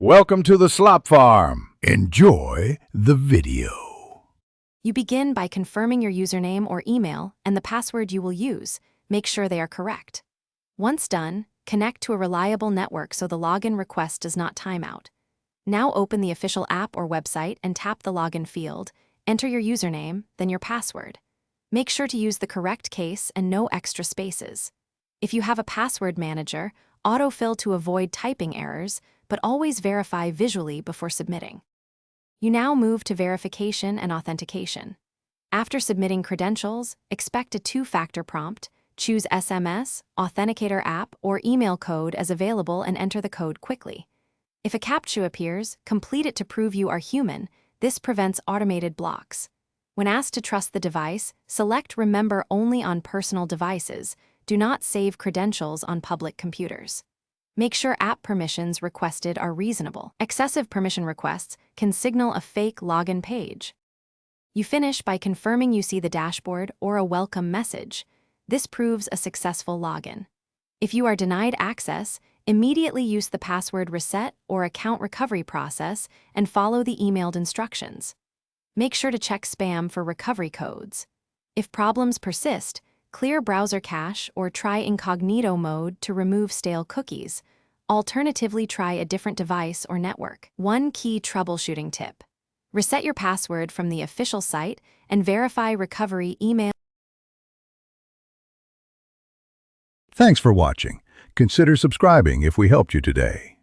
Welcome to the Slop Farm. Enjoy the video. You begin by confirming your username or email and the password you will use. Make sure they are correct. Once done, connect to a reliable network so the login request does not time out. Now open the official app or website and tap the login field. Enter your username, then your password. Make sure to use the correct case and no extra spaces. If you have a password manager, autofill to avoid typing errors, but always verify visually before submitting. You now move to verification and authentication. After submitting credentials, expect a two-factor prompt. Choose SMS, Authenticator app, or email code as available and enter the code quickly. If a CAPTCHA appears, complete it to prove you are human. This prevents automated blocks. When asked to trust the device, select Remember only on personal devices. Do not save credentials on public computers. Make sure app permissions requested are reasonable. Excessive permission requests can signal a fake login page. You finish by confirming you see the dashboard or a welcome message. This proves a successful login. If you are denied access, immediately use the password reset or account recovery process and follow the emailed instructions. Make sure to check spam for recovery codes. If problems persist, clear browser cache or try incognito mode to remove stale cookies. Alternatively, try a different device or network. One key troubleshooting tip: reset your password from the official site and verify recovery email. Thanks for watching. Consider subscribing if we helped you today.